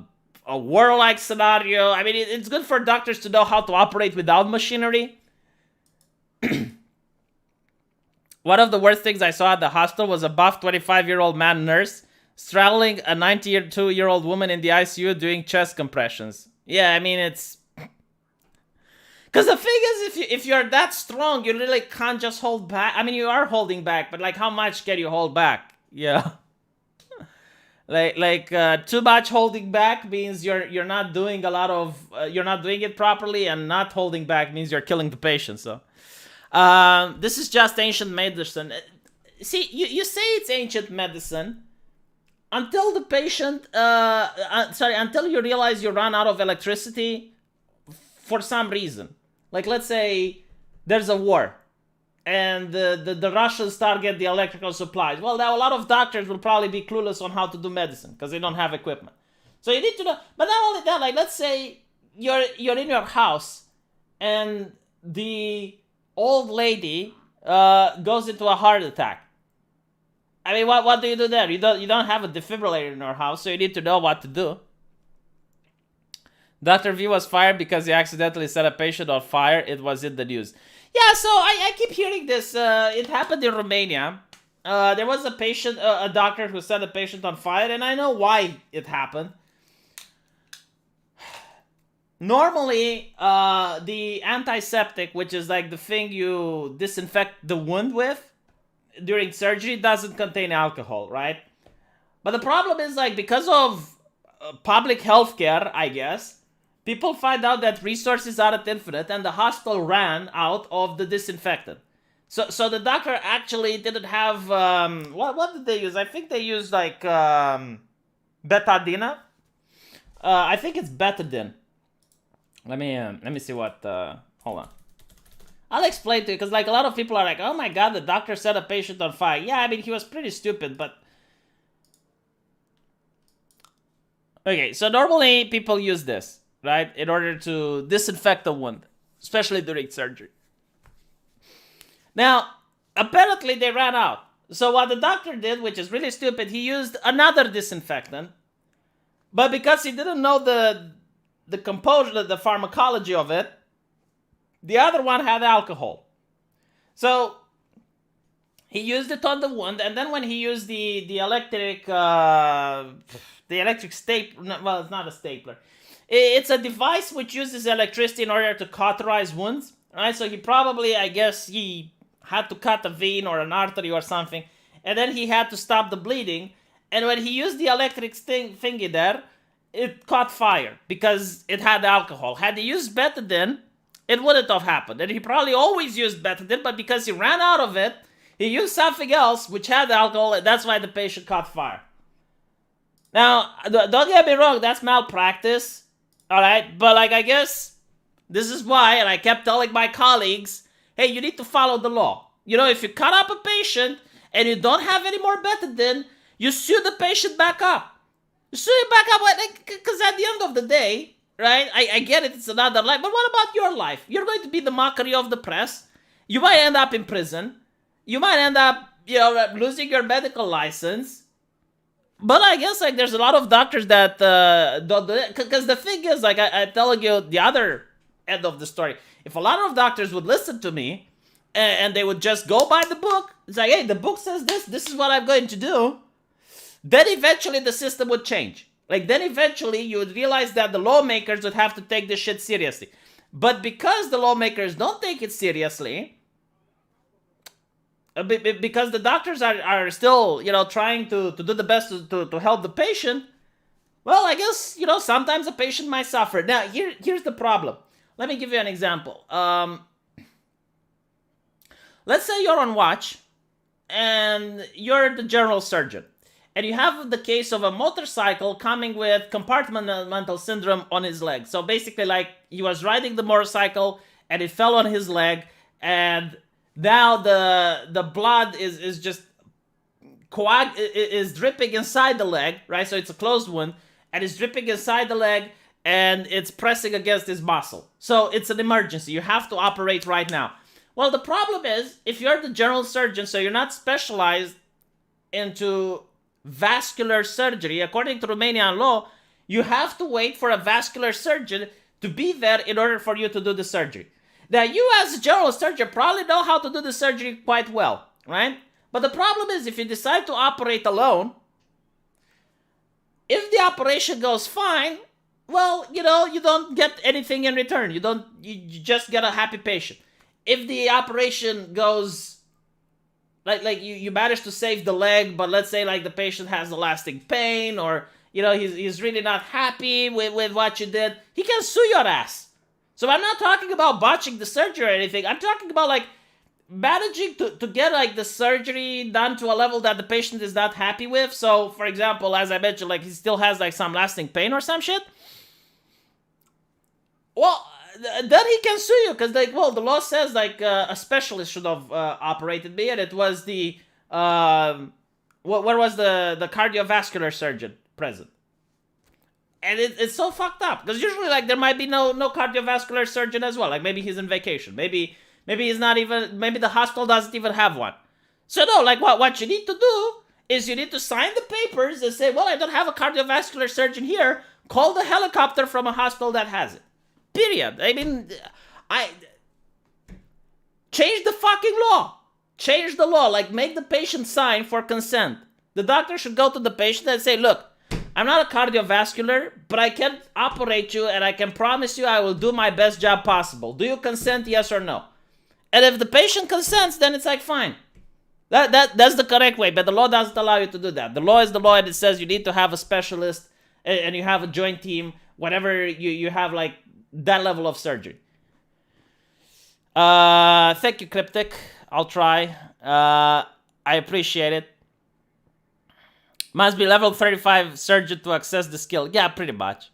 war-like scenario. I mean, it's good for doctors to know how to operate without machinery. One of the worst things I saw at the hospital was a buff 25-year-old man nurse straddling a 92-year-old woman in the ICU doing chest compressions. Yeah, I mean, it's... Because the thing is, if you're that strong, you really can't just hold back. I mean, you are holding back, but like, how much can you hold back? Yeah. Like too much holding back means you're not doing a lot of... you're not doing it properly, and not holding back means you're killing the patient, so... this is just ancient medicine. See, you say it's ancient medicine until the patient, until you realize you run out of electricity for some reason. Like, let's say there's a war and the Russians target the electrical supplies. Well, now a lot of doctors will probably be clueless on how to do medicine because they don't have equipment. So you need to know. But not only that, like, let's say you're in your house and the old lady goes into a heart attack. I mean, what do you do there? You don't have a defibrillator in your house, so you need to know what to do. Dr. V was fired because he accidentally set a patient on fire. It was in the news. Yeah, so I keep hearing this. It happened in Romania. There was a patient, a doctor who set a patient on fire, and I know why it happened. Normally, the antiseptic, which is like the thing you disinfect the wound with during surgery, doesn't contain alcohol, right? But the problem is, like, because of public healthcare, I guess, people find out that resources aren't infinite, and the hospital ran out of the disinfectant. So the doctor actually didn't have, what did they use? I think they used, like, betadine. I think it's betadine. Let me see what, hold on. I'll explain to you, because, like, a lot of people are like, oh my god, the doctor set a patient on fire. Yeah, I mean, he was pretty stupid, but... Okay, so normally people use this, right, in order to disinfect the wound, especially during surgery. Now, apparently they ran out. So what the doctor did, which is really stupid, he used another disinfectant, but because he didn't know the composure, the pharmacology of it, the other one had alcohol. So he used it on the wound, and then when he used the electric stapler, well, it's not a stapler. It's a device which uses electricity in order to cauterize wounds, right? So he probably, I guess, he had to cut a vein or an artery or something, and then he had to stop the bleeding. And when he used the electric thingy there, it caught fire because it had alcohol. Had he used betadine, it wouldn't have happened. And he probably always used betadine, but because he ran out of it, he used something else which had alcohol, and that's why the patient caught fire. Now, don't get me wrong, that's malpractice, alright? But, like, I guess this is why, and I kept telling my colleagues, hey, you need to follow the law. You know, if you cut up a patient and you don't have any more betadine, you sue the patient back up. You sue him back up, because at the end of the day, right, I get it, it's another life, but what about your life? You're going to be the mockery of the press. You might end up in prison. You might end up, you know, losing your medical license. But I guess, like, there's a lot of doctors that don't do it. Because the thing is, like, I'm telling you the other end of the story. If a lot of doctors would listen to me, and they would just go by the book, it's like, hey, the book says this is what I'm going to do, then eventually the system would change. Like, then eventually you would realize that the lawmakers would have to take this shit seriously. But because the lawmakers don't take it seriously, because the doctors are still, you know, trying to do the best to help the patient, well, I guess, you know, sometimes the patient might suffer. Now, here's the problem. Let me give you an example. Let's say you're on watch, and you're the general surgeon, and you have the case of a motorcycle coming with compartmental syndrome on his leg. So basically, like, he was riding the motorcycle, and it fell on his leg, and now the blood is just is dripping inside the leg, right? So it's a closed wound, and it's dripping inside the leg, and it's pressing against his muscle. So it's an emergency. You have to operate right now. Well, the problem is, if you're the general surgeon, so you're not specialized into vascular surgery, according to Romanian law, you have to wait for a vascular surgeon to be there in order for you to do the surgery. Now, you as a general surgeon probably know how to do the surgery quite well, right? But the problem is, if you decide to operate alone, if the operation goes fine, well, you know, you don't get anything in return. You just get a happy patient. If the operation goes, like you manage to save the leg, but let's say, like, the patient has a lasting pain, or, you know, he's really not happy with what you did, he can sue your ass. So I'm not talking about botching the surgery or anything. I'm talking about, like, managing to get, like, the surgery done to a level that the patient is not happy with. So, for example, as I mentioned, like, he still has, like, some lasting pain or some shit. Well, then he can sue you, because, like, well, the law says, like, a specialist should have operated me, and it was the where was the cardiovascular surgeon present? And it's so fucked up, because usually, like, there might be no cardiovascular surgeon as well. Like, maybe he's on vacation, maybe he's not even, maybe the hospital doesn't even have one. So no, like, what you need to do is you need to sign the papers and say, well, I don't have a cardiovascular surgeon here, Call the helicopter from a hospital that has it. Period. I mean, I change the fucking law. Change the law. Like, make the patient sign for consent. The doctor should go to the patient and say, look, I'm not a cardiovascular, but I can operate you and I can promise you I will do my best job possible. Do you consent, yes or no? And if the patient consents, then it's like, fine. That's the correct way, but the law doesn't allow you to do that. The law is the law, and it says you need to have a specialist and you have a joint team, whatever you have, like, that level of surgery. Thank you, Cryptic. I'll try. I appreciate it. Must be level 35 surgeon to access the skill. Yeah, pretty much.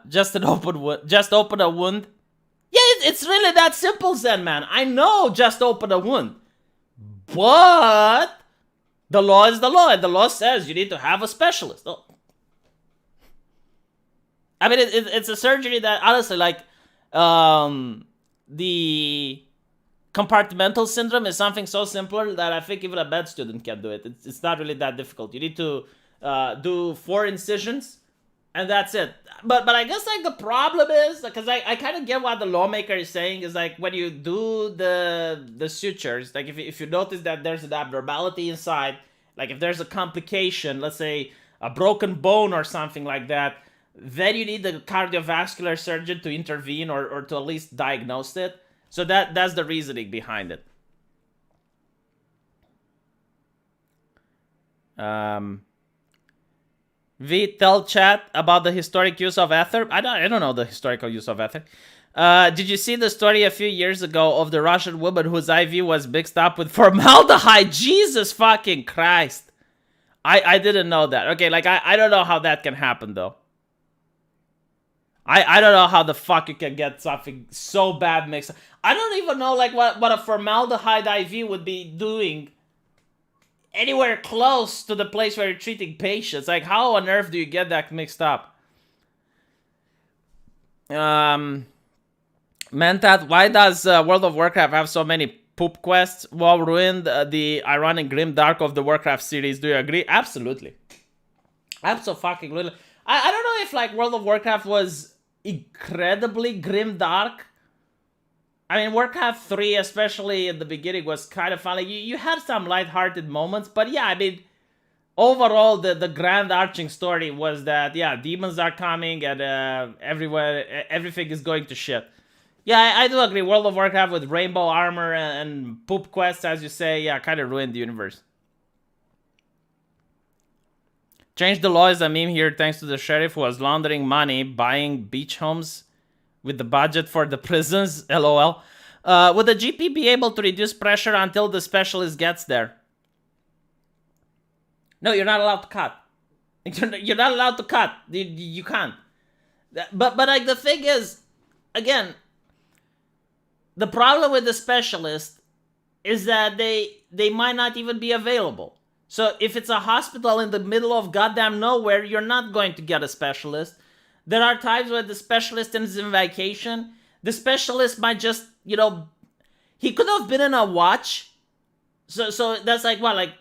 Just open a wound. Yeah, it's really that simple, Zen Man. I know, just open a wound. But the law is the law, and the law says you need to have a specialist. Oh. I mean, it's a surgery that, honestly, like, the compartmental syndrome is something so simple that I think even a med student can do it. It's not really that difficult. You need to do 4 incisions, and that's it. But I guess, like, the problem is, because I kind of get what the lawmaker is saying, is like, when you do the sutures, like, if you notice that there's an abnormality inside, like if there's a complication, let's say a broken bone or something like that, then you need the cardiovascular surgeon to intervene or to at least diagnose it. So that's the reasoning behind it. Tell chat about the historic use of ether. I don't know the historical use of ether. Did you see the story a few years ago of the Russian woman whose IV was mixed up with formaldehyde? Jesus fucking Christ. I didn't know that. Okay, like, I don't know how that can happen, though. I don't know how the fuck you can get something so bad mixed up. I don't even know, like, what a formaldehyde IV would be doing anywhere close to the place where you're treating patients. Like, how on earth do you get that mixed up? Mentat, why does World of Warcraft have so many poop quests? WoW ruined the ironic grim dark of the Warcraft series. Do you agree? Absolutely. Absolutely. I don't know if, like, World of Warcraft was incredibly grim dark. I mean, Warcraft 3, especially in the beginning, was kind of funny. You had some lighthearted moments, but yeah, I mean, overall, the grand arching story was that, yeah, demons are coming and everything is going to shit. Yeah, I do agree. World of Warcraft with rainbow armor and poop quests, as you say, yeah, kind of ruined the universe. Change the law is a meme here thanks to the sheriff who was laundering money, buying beach homes with the budget for the prisons, lol. Would the GP be able to reduce pressure until the specialist gets there? No, you're not allowed to cut. You're not allowed to cut. You can't. But like, the thing is, again, the problem with the specialist is that they might not even be available. So if it's a hospital in the middle of goddamn nowhere, you're not going to get a specialist. There are times where the specialist is in vacation. The specialist might just, you know, he could have been in a watch. So that's like, what, like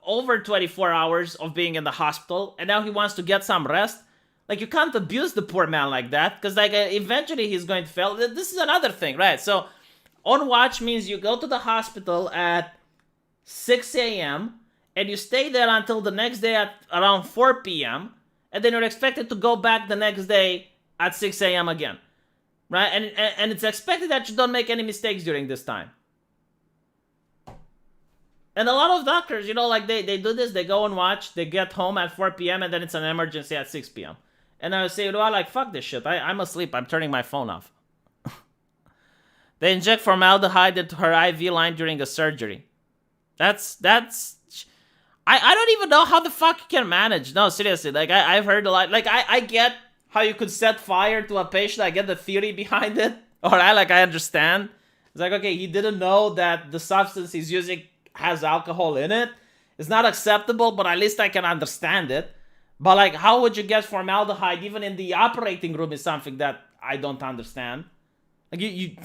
over 24 hours of being in the hospital, and now he wants to get some rest. Like, you can't abuse the poor man like that, because, like, eventually he's going to fail. This is another thing, right? So on watch means you go to the hospital at 6 a.m., and you stay there until the next day at around 4 p.m., and then you're expected to go back the next day at 6 a.m. again, right? And it's expected that you don't make any mistakes during this time. And a lot of doctors, you know, like, they do this, they go and watch, they get home at 4 p.m., and then it's an emergency at 6 p.m. And I would say, well, like, fuck this shit, I'm asleep, I'm turning my phone off. They inject formaldehyde into her IV line during a surgery. That's... I don't even know how the fuck you can manage. No, seriously, like, I've heard a lot. Like, I get how you could set fire to a patient. I get the theory behind it. Alright, I understand. It's like, okay, he didn't know that the substance he's using has alcohol in it. It's not acceptable, but at least I can understand it. But, like, how would you get formaldehyde even in the operating room is something that I don't understand. Like,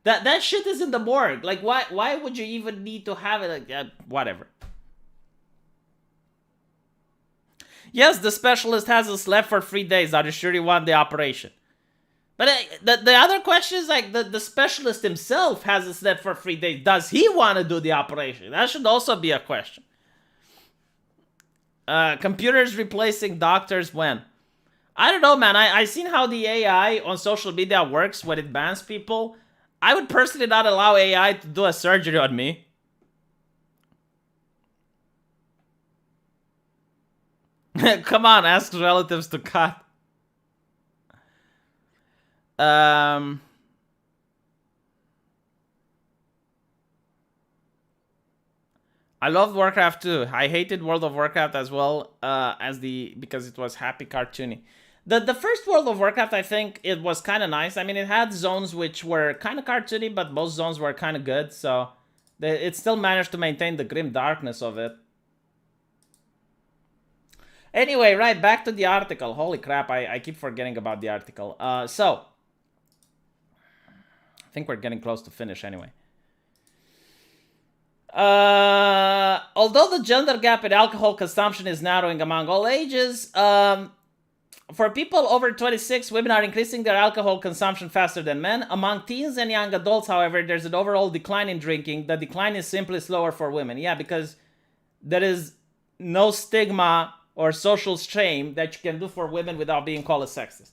that shit is in the morgue. Like, why would you even need to have it? Like, whatever. Yes, the specialist hasn't slept for 3 days. Are you sure you want the operation? But the other question is like the specialist himself hasn't slept for 3 days. Does he want to do the operation? That should also be a question. Computers replacing doctors when? I don't know, man. I seen how the AI on social media works when it bans people. I would personally not allow AI to do a surgery on me. Come on, ask relatives to cut. I loved Warcraft 2. I hated World of Warcraft as well because it was happy cartoony. The first World of Warcraft, I think it was kind of nice. I mean, it had zones which were kind of cartoony, but most zones were kind of good. So it still managed to maintain the grim darkness of it. Anyway, right, back to the article. Holy crap, I keep forgetting about the article. So I think we're getting close to finish anyway. Although the gender gap in alcohol consumption is narrowing among all ages, for people over 26, women are increasing their alcohol consumption faster than men. Among teens and young adults, however, there's an overall decline in drinking. The decline is simply slower for women. Yeah, because there is no stigma or social shame that you can do for women without being called a sexist.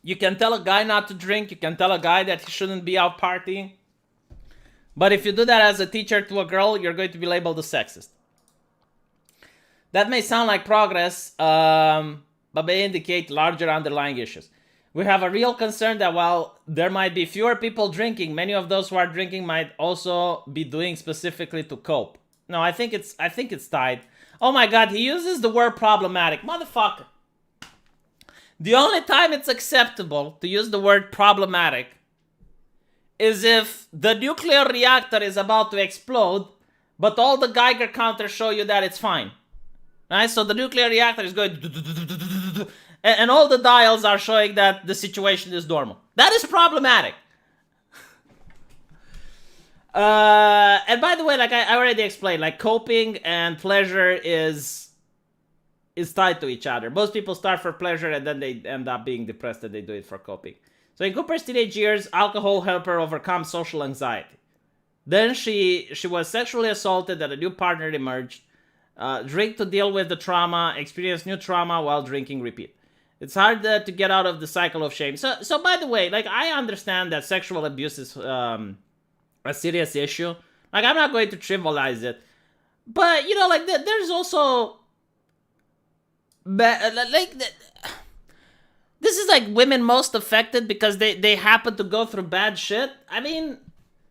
You can tell a guy not to drink. You can tell a guy that he shouldn't be out partying. But if you do that as a teacher to a girl, you're going to be labeled a sexist. That may sound like progress, but may indicate larger underlying issues. We have a real concern that while there might be fewer people drinking, many of those who are drinking might also be doing specifically to cope. No, I think it's tied. Oh my god, he uses the word problematic. Motherfucker. The only time it's acceptable to use the word problematic is if the nuclear reactor is about to explode, but all the Geiger counters show you that it's fine. Right? So the nuclear reactor is going and all the dials are showing that the situation is normal. That is problematic. And by the way, like I already explained, like coping and pleasure is tied to each other. Most people start for pleasure and then they end up being depressed and they do it for coping. So in Cooper's teenage years, alcohol helped her overcome social anxiety. Then she was sexually assaulted and a new partner emerged. Drink to deal with the trauma, experience new trauma while drinking repeat. It's hard to get out of the cycle of shame. So by the way, like I understand that sexual abuse is a serious issue. Like I'm not going to trivialize it. But, you know, like there's also... This is like women most affected because they happen to go through bad shit. I mean,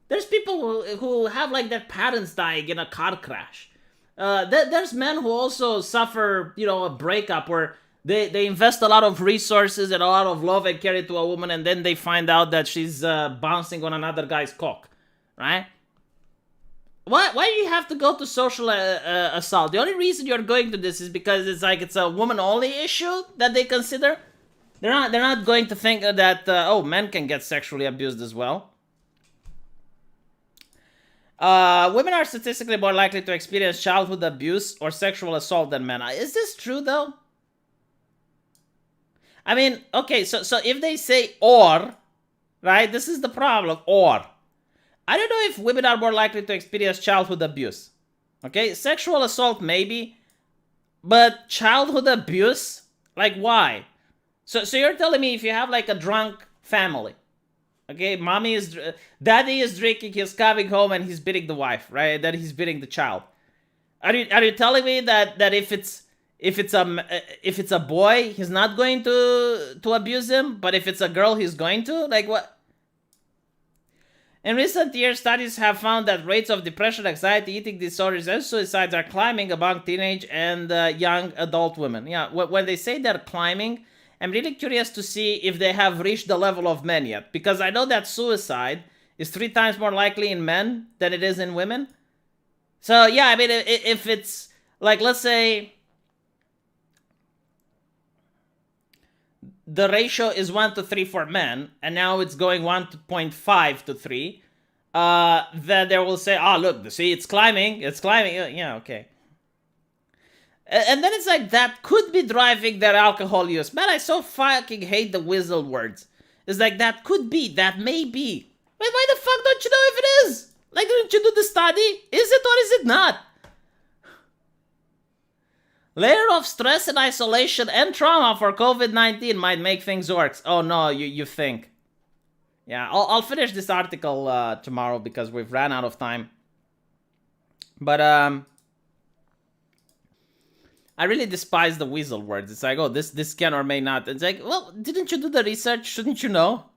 there's people who have like their parents dying in a car crash. There's men who also suffer, you know, a breakup where they invest a lot of resources and a lot of love and care to a woman, and then they find out that she's bouncing on another guy's cock, right? Why do you have to go to social assault? The only reason you're going to this is because it's a woman-only issue that they consider. They're not going to think that men can get sexually abused as well. Women are statistically more likely to experience childhood abuse or sexual assault than men. Is this true though? I mean, okay, so if they say or, right? This is the problem. Or, I don't know if women are more likely to experience childhood abuse. Okay, sexual assault maybe, but childhood abuse, like why? So you're telling me if you have like a drunk family, okay, daddy is drinking, he's coming home and he's beating the wife, right? That he's beating the child. Are you telling me that if it's a boy, he's not going to abuse him, but if it's a girl, he's going to? Like what? In recent years, studies have found that rates of depression, anxiety, eating disorders, and suicides are climbing among teenage and young adult women. Yeah, when they say they're climbing, I'm really curious to see if they have reached the level of men yet. Because I know that suicide is 3 times more likely in men than it is in women. So, yeah, I mean, if it's, like, let's say the ratio is 1 to 3 for men, and now it's going 1.5 to 3. then they will say, oh, look, see, it's climbing. It's climbing. Yeah, okay. And then it's like, that could be driving their alcohol use. Man, I so fucking hate the whistle words. It's like, that could be, that may be. But why the fuck don't you know if it is? Like, didn't you do the study? Is it or is it not? Layer of stress and isolation and trauma for COVID-19 might make things worse. Oh no, you think. Yeah, I'll finish this article tomorrow because we've ran out of time. But I really despise the weasel words. It's like, oh, this can or may not. It's like, well, didn't you do the research? Shouldn't you know?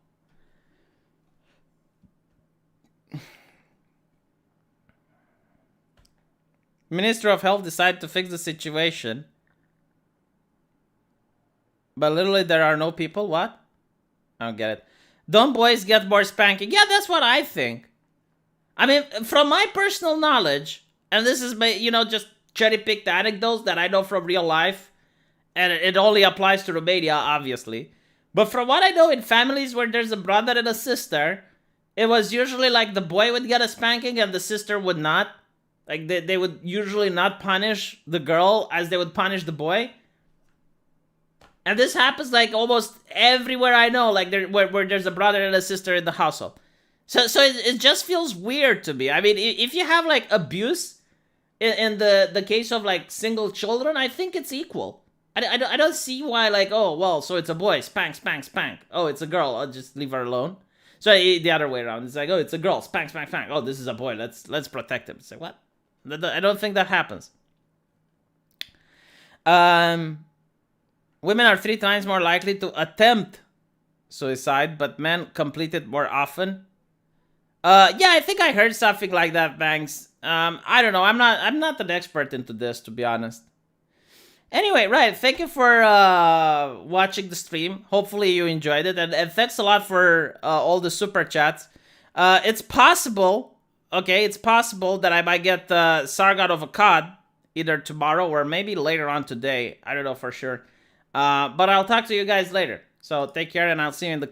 Minister of Health decided to fix the situation. But literally there are no people. What? I don't get it. Don't boys get more spanking? Yeah, that's what I think. I mean, from my personal knowledge, and this is, just cherry-picked anecdotes that I know from real life, and it only applies to Romania, obviously. But from what I know, in families where there's a brother and a sister, it was usually like the boy would get a spanking and the sister would not. Like, they would usually not punish the girl as they would punish the boy. And this happens, like, almost everywhere I know, like, where there's a brother and a sister in the household. So it just feels weird to me. I mean, if you have, like, abuse in the case of, like, single children, I think it's equal. I don't see why, like, oh, well, so it's a boy, spank, spank, spank. Oh, it's a girl, I'll just leave her alone. So the other way around, it's like, oh, it's a girl, spank, spank, spank. Oh, this is a boy, let's protect him. It's like, what? I don't think that happens. Women are 3 times more likely to attempt suicide, but men complete it more often. Yeah, I think I heard something like that, Banks. I don't know. I'm not an expert into this, to be honest. Anyway, right. Thank you for watching the stream. Hopefully you enjoyed it, and thanks a lot for all the super chats. It's possible. Okay, it's possible that I might get Sargon of Akkad either tomorrow or maybe later on today. I don't know for sure. But I'll talk to you guys later. So take care, and I'll see you in the